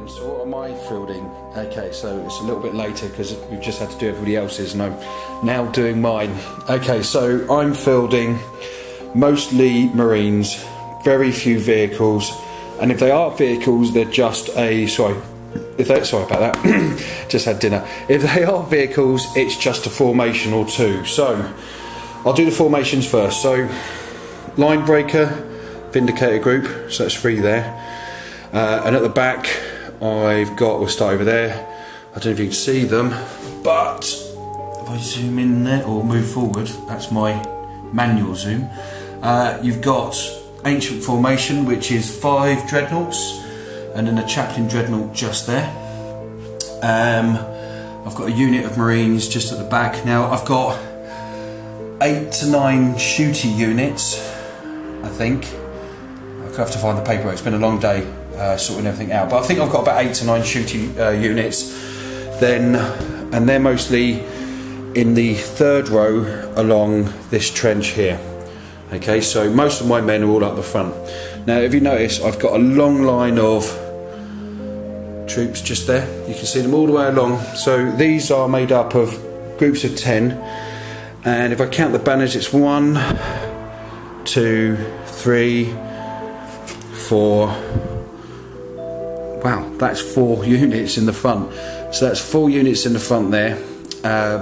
So what am I fielding? Okay, so it's a little bit later because we've just had to do everybody else's and I'm now doing mine. Okay, so I'm fielding mostly Marines, very few vehicles, and if they are vehicles, they're just sorry about that, just had dinner. If they are vehicles, it's just a formation or two. So I'll do the formations first. So line breaker, Vindicator group, so that's 3 there. And at the back, we'll start over there. I don't know if you can see them, but if I zoom in there or move forward, that's my manual zoom. You've got Ancient Formation, which is 5 dreadnoughts, and then a Chaplain dreadnought just there. I've got a unit of Marines just at the back. Now I've got 8 to 9 shooty units, I think. I'll have to find the paperwork, it's been a long day sorting everything out, but I think I've got about 8 to 9 shooty units. And they're mostly in the 3rd row along this trench here. Okay, so most of my men are all up the front. Now if you notice, I've got a long line of troops just there. You can see them all the way along. So these are made up of groups of 10, and if I count the banners, it's 1, 2, 3, 4. Wow, that's 4 units in the front. So that's 4 units in the front there,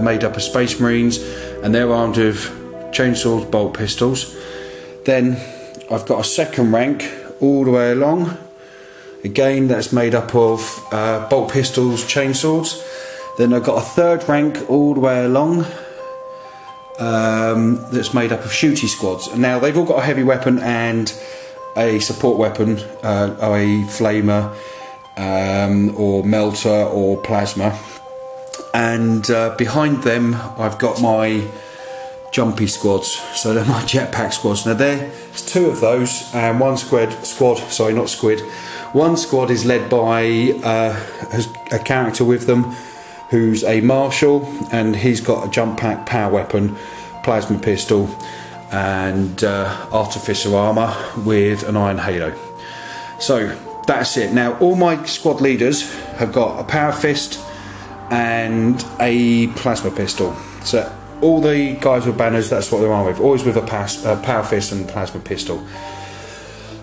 made up of Space Marines, and they're armed with chainsaws, bolt pistols. Then I've got a 2nd rank all the way along. Again, that's made up of bolt pistols, chainsaws. Then I've got a 3rd rank all the way along, that's made up of shooty squads. And now they've all got a heavy weapon and a support weapon, a flamer, or melter or plasma. And behind them I've got my jumpy squads, so they're my jetpack squads. Now there's 2 of those, and one squad is led by a character with them who's a marshal, and he's got a jump pack, power weapon, plasma pistol, and artificer armour with an iron halo. So that's it. Now all my squad leaders have got a power fist and a plasma pistol. So all the guys with banners, that's what they're armed with, always with a power fist and plasma pistol.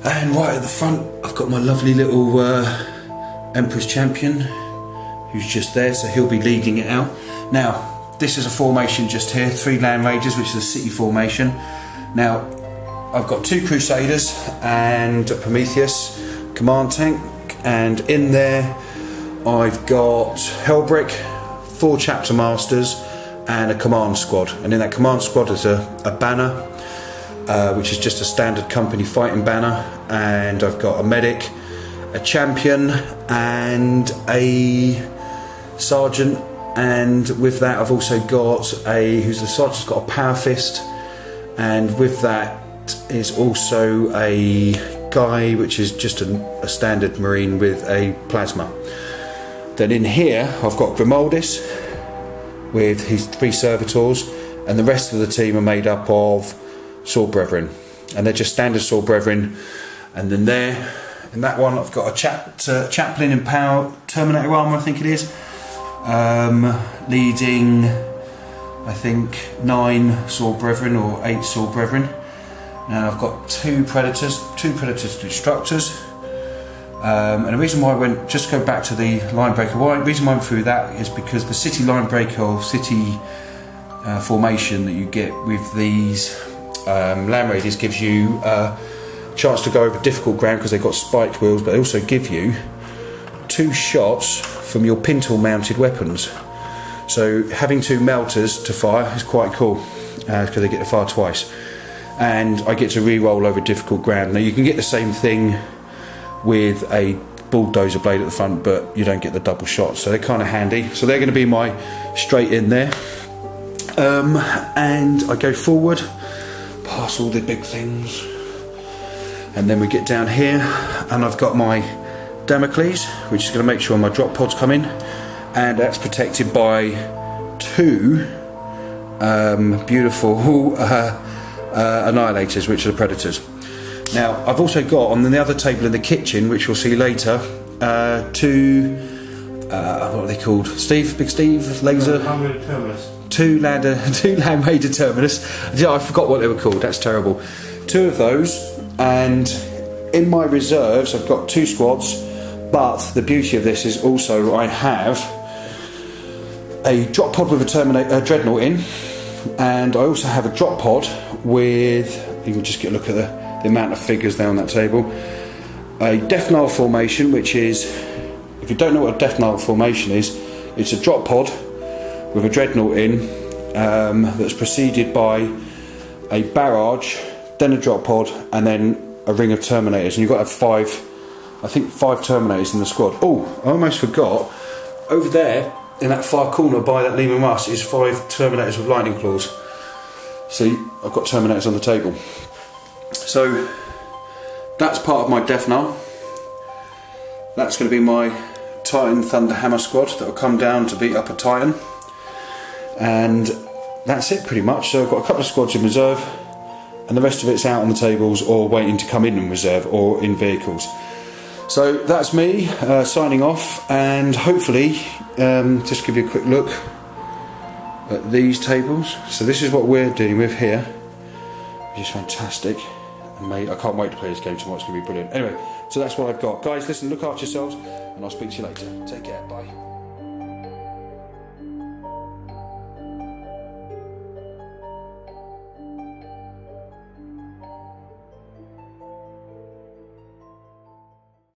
And right at the front, I've got my lovely little Emperor's Champion, who's just there, so he'll be leading it out. Now, this is a formation just here, 3 Land Raiders, which is a city formation. Now, I've got 2 Crusaders and a Prometheus command tank, and in there I've got Hellbrick, 4 Chapter Masters, and a command squad. And in that command squad is a banner, which is just a standard company fighting banner, and I've got a medic, a champion, and a sergeant. And with that I've also got the sergeant's got a power fist, and with that is also a guy which is just a standard Marine with a plasma. Then in here I've got Grimaldis with his 3 servitors, and the rest of the team are made up of Sword Brethren, and they're just standard Sword Brethren. And then there, in that one, I've got a chaplain in power Terminator armour, I think it is, leading, I think, 9 Sword Brethren or 8 Sword Brethren. Now I've got 2 Predators Destructors. And the reason why I went, just go back to the line breaker, the reason why I went through that is because the city line breaker or city formation that you get with these Land Raiders gives you a chance to go over difficult ground because they've got spiked wheels, but they also give you 2 shots from your pintle mounted weapons. So having 2 melters to fire is quite cool, because they get to fire twice, and I get to re-roll over difficult ground. Now you can get the same thing with a bulldozer blade at the front, but you don't get the double shot, so they're kind of handy. So they're going to be my straight in there, and I go forward past all the big things, and then we get down here, and I've got my Damocles, which is going to make sure my drop pods come in, and that's protected by 2 beautiful annihilators, which are the Predators. Now I've also got on the other table in the kitchen, which we'll see later, two, what are they called? Big Steve, laser. Two land raider terminus. Yeah, I forgot what they were called. That's terrible. Two of those, and in my reserves I've got 2 squads. But the beauty of this is also I have a drop pod with a dreadnought in, and I also have a drop pod with, you can just get a look at the amount of figures there on that table, a Death Knell formation, which is, if you don't know what a Death Knell formation is, it's a drop pod with a dreadnought in, that's preceded by a barrage, then a drop pod, and then a ring of Terminators, and you've got to have 5 Terminators in the squad. Oh, I almost forgot, over there in that far corner by that Lehman Russ is 5 Terminators with lightning claws. See, I've got Terminators on the table. So that's part of my Death Knell. That's going to be my Titan Thunder Hammer squad that will come down to beat up a Titan. And that's it pretty much. So I've got a couple of squads in reserve, and the rest of it's out on the tables or waiting to come in reserve or in vehicles. So that's me signing off, and hopefully just give you a quick look at these tables. So this is what we're dealing with here, which is fantastic. And I can't wait to play this game tomorrow. It's going to be brilliant. Anyway, so that's what I've got. Guys, listen, look after yourselves, and I'll speak to you later. Take care. Bye.